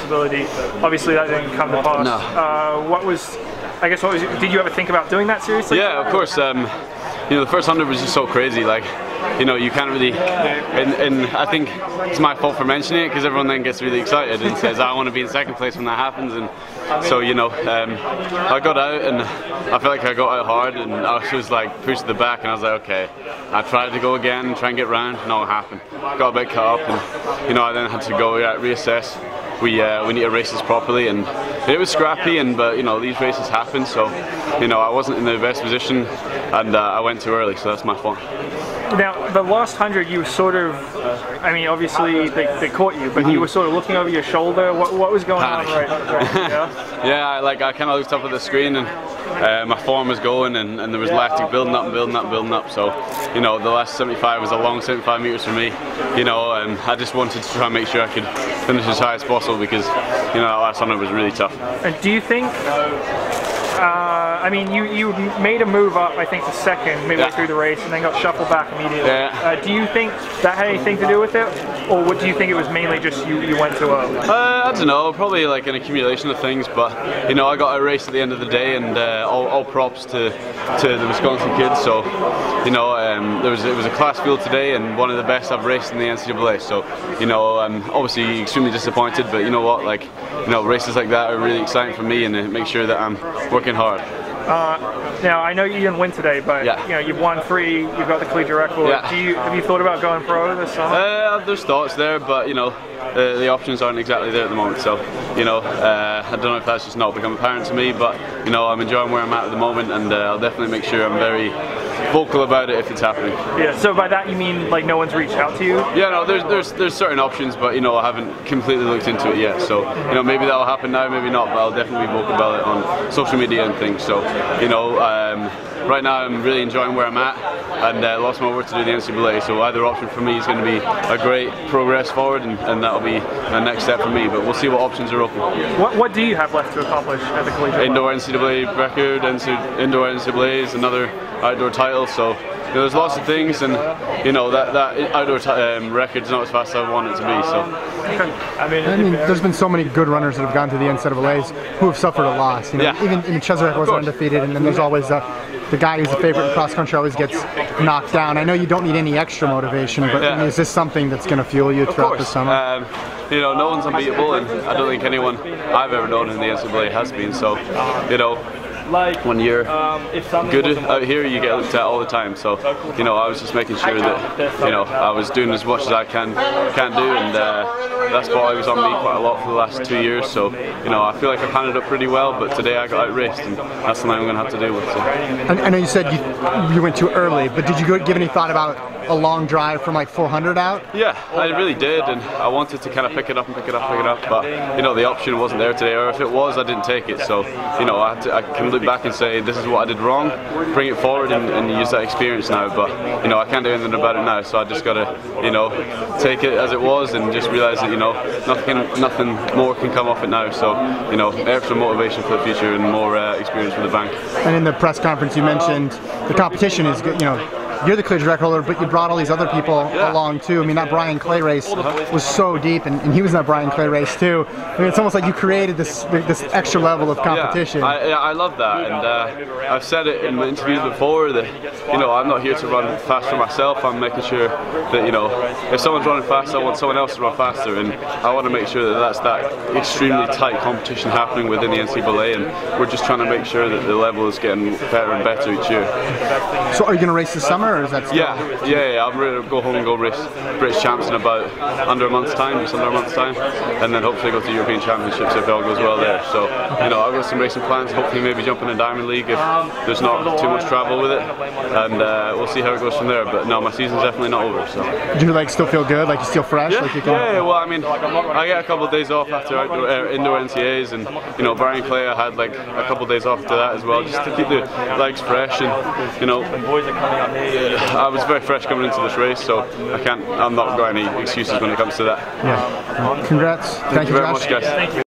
possibility. Obviously, that didn't come to pass. No. Did you ever think about doing that seriously? Yeah, of course. You know, the first 100 was just so crazy. Like, you know, you can't really. And I think it's my fault for mentioning it because everyone then gets really excited and says, "I want to be in second place when that happens." And so, you know, I got out and I felt like I got out hard and I was like pushed to the back and I was like, okay. I tried to go again and try and get round. No, it happened. Got a bit caught up and, you know, I then had to go reassess. We need to race this properly, and it was scrappy, but you know, these races happen, so you know, I wasn't in the best position and I went too early, so that's my fault. Now, the last 100 you were sort of, I mean, obviously they caught you, but you were sort of looking over your shoulder. What was going on right yeah? Yeah, I kind of looked up at the screen and my form was going and there was lactic building up and building up and building up, so you know, the last 75 was a long 75 meters for me, you know, and I just wanted to try and make sure I could finish as high as possible because, you know, that last 100 was really tough. And do you think, I mean, you made a move up, I think, to second midway through the race and then got shuffled back immediately. Yeah. Do you think that had anything to do with it? Or do you think it was mainly just you went too early? I don't know, probably like an accumulation of things, but you know, I got a race at the end of the day and all props to the Wisconsin kids. So, you know, it was a class field today and one of the best I've raced in the NCAA. So, you know, I'm obviously extremely disappointed, but you know what, like, you know, races like that are really exciting for me and it makes sure that I'm working hard. Now, I know you didn't win today, but you know, you've won 3, you've got the collegiate record. Have you thought about going pro this summer? There's thoughts there, but you know, the options aren't exactly there at the moment. So, you know, I don't know if that's just not become apparent to me, but you know, I'm enjoying where I'm at the moment, and I'll definitely make sure I'm very vocal about it if it's happening. Yeah. So by that you mean like no one's reached out to you? Yeah. No. There's certain options, but you know, I haven't completely looked into it yet. So you know, maybe that'll happen now, maybe not. But I'll definitely be vocal about it on social media and things. So you know, right now I'm really enjoying where I'm at, and lots more work to do in the NCAA. So either option for me is going to be a great progress forward, and that'll be a next step for me. But we'll see what options are open. What do you have left to accomplish at the collegiate? Indoor NCAA record, indoor NCAAs, another outdoor title. So you know, there's lots of things, and you know, that outdoor record's not as fast as I want it to be. So I mean, there's been so many good runners that have gone to the NCAAs who have suffered a loss. You know, even Cheserek was undefeated, and then there's always the guy who's the favorite in cross country always gets knocked down. I know you don't need any extra motivation, but I mean, is this something that's going to fuel you throughout the summer? You know, no one's unbeatable, and I don't think anyone I've ever known in the NCAA has been. So, you know, when you're good out here, you get looked at all the time. So, you know, I was just making sure that, you know, I was doing as much as I can do, and that's what was on me quite a lot for the last 2 years. So, you know, I feel like I've handled it pretty well, but today I got outraced, and that's something I'm going to have to deal with. So. I know you said you went too early, but did you give any thought about a long drive from like 400 out? Yeah, I really did, and I wanted to kind of pick it up, but you know, the option wasn't there today, or if it was, I didn't take it. So, you know, I can look back and say this is what I did wrong, bring it forward and use that experience now, but you know, I can't do anything about it now, so I just gotta, you know, take it as it was and just realize that, you know, nothing more can come off it now. So, you know, extra motivation for the future and more experience for the bank. And in the press conference you mentioned the competition is good, you know, you're the collegiate record holder, but you brought all these other people along too. I mean, that Brian Clay race was so deep, and he was in that Brian Clay race too. I mean, it's almost like you created this extra level of competition. Yeah, I love that, and I've said it in my interviews before that, you know, I'm not here to run fast for myself. I'm making sure that, you know, if someone's running fast, I want someone else to run faster, and I want to make sure that that's that extremely tight competition happening within the NCAA, and we're just trying to make sure that the level is getting better and better each year. So are you going to race this summer? Or is that still yeah, I'm ready to go home and go race British champs in about under a month's time, just under a month's time, and then hopefully go to European Championships if it all goes well there. So, you know, I've got some racing plans, hopefully maybe jump in a Diamond League if there's not too much travel with it, and we'll see how it goes from there. But no, my season's definitely not over. So. Do you like still feel good, like you're still fresh? Yeah, like you can... yeah, well, I mean, I get a couple of days off after indoor NCAAs, and you know, Brian Clay, I had like a couple of days off after that as well, just to keep the legs fresh, and you know, I was very fresh coming into this race, so I'm not got any excuses when it comes to that. Yeah. Congrats. Thank you very much, guys.